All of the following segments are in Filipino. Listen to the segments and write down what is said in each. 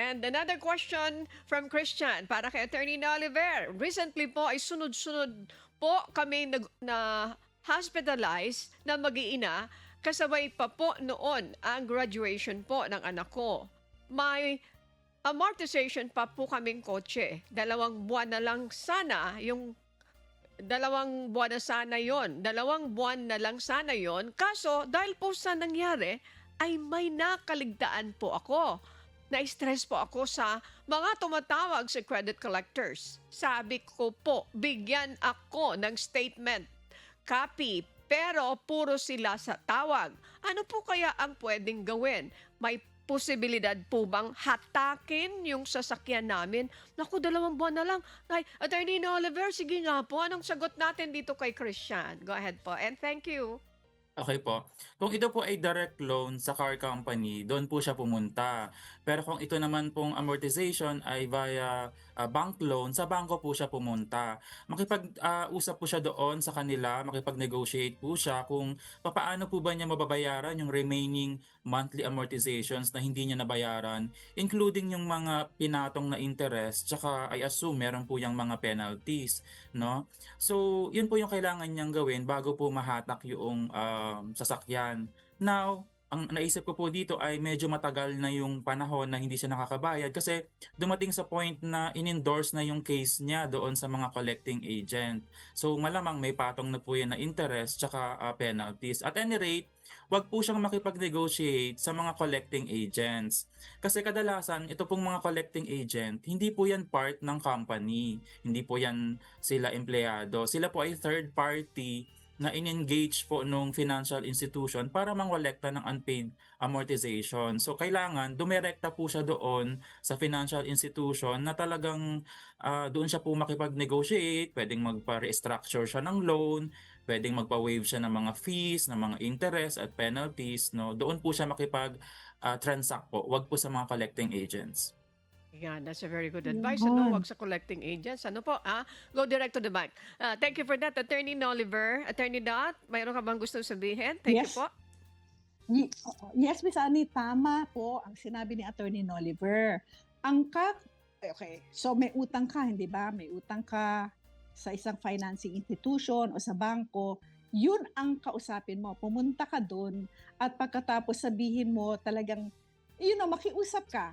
And another question from Christian para kay Attorney Oliver. Recently po ay sunod-sunod po kami na hospitalized na mag-iina kasabay pa po noon ang graduation po ng anak ko. May amortization pa po kaming kotse. 2 buwan na lang sana yung 2 buwan na sana yon. 2 buwan na lang sana yon. Kaso dahil po sa nangyari ay may nakaligtaan po ako. Na-stress po ako sa mga tumatawag sa credit collectors. Sabi ko po, bigyan ako ng statement, copy, pero puro sila sa tawag. Ano po kaya ang pwedeng gawin? May posibilidad po bang hatakin yung sasakyan namin? Naku, 2 buwan na lang. Ay, Attorney Oliver, sige nga po, anong sagot natin dito kay Christian? Go ahead po, and thank you. Okay po. Kung ito po ay direct loan sa car company, doon po siya pumunta. Pero kung ito naman pong amortization ay via bank loan, sa bangko po siya pumunta. Makipag-usap po siya doon sa kanila, makipag-negotiate po siya kung paano po ba niya mababayaran yung remaining monthly amortizations na hindi niya nabayaran, including yung mga pinatong na interest, tsaka I assume meron po yung mga penalties, no? So, yun po yung kailangan niyang gawin bago po mahatak yung sasakyan. Now, ang naisip ko po dito ay medyo matagal na yung panahon na hindi siya nakakabayad kasi dumating sa point na in-endorse na yung case niya doon sa mga collecting agent. So malamang may patong na po yan na interest tsaka penalties. At any rate, wag po siyang makipag-negotiate sa mga collecting agents. Kasi kadalasan, ito pong mga collecting agent, hindi po yan part ng company. Hindi po yan sila empleyado. Sila po ay third party na in-engage po nung financial institution para mangolekta ng unpaid amortization. So kailangan dumirekta po siya doon sa financial institution na talagang doon siya po makipag-negotiate, pwedeng magpa-restructure siya ng loan, pwedeng magpa-waive siya ng mga fees, ng mga interest at penalties, no. Doon po siya makipag-transact po, wag po sa mga collecting agents. Yeah, that's a very good advice. Ano, Yun. wag sa collecting agents. Ano po, go direct to the bank. Thank you for that, Attorney Oliver. Attorney Dot, mayroon ka bang gusto sabihin? Thank you Yes. po. Yes, Miss Annie, tama po ang sinabi ni Attorney Oliver. Okay, so may utang ka, hindi ba? May utang ka sa isang financing institution o sa bangko, yun ang kausapin mo. Pumunta ka doon at pagkatapos sabihin mo talagang, makiusap ka.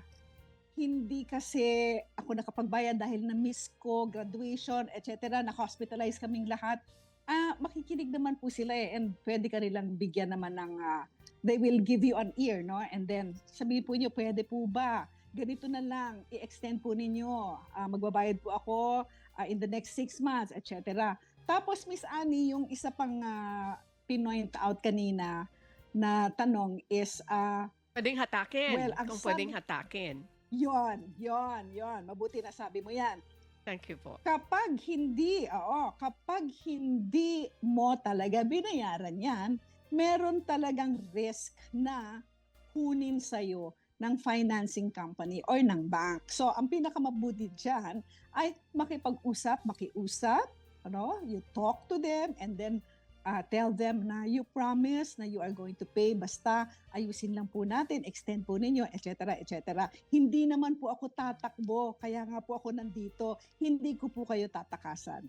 Hindi kasi ako nakapagbayad dahil na-miss ko, graduation, etc. Na-hospitalize kaming lahat. Makikinig naman po sila and pwede ka nilang bigyan naman ng, they will give you an ear, no? And then, sabihin po niyo, pwede po ba? Ganito na lang, i-extend po ninyo. Magbabayad po ako in the next 6 months, etc. Tapos, Miss Annie, yung isa pang pinoint out kanina na tanong is, Pwedeng hatakin. Well, ang Kung pwedeng hatakin. yon. Mabuti na sabi mo yan. Thank you po. Kapag hindi mo talaga binayaran yan, meron talagang risk na kunin sa'yo ng financing company or ng bank. So, ang pinakamabuti dyan ay makiusap, you talk to them and then tell them na you promise na you are going to pay, basta ayusin lang po natin, extend po ninyo, etc. Hindi naman po ako tatakbo, kaya nga po ako nandito, hindi ko po kayo tatakasan.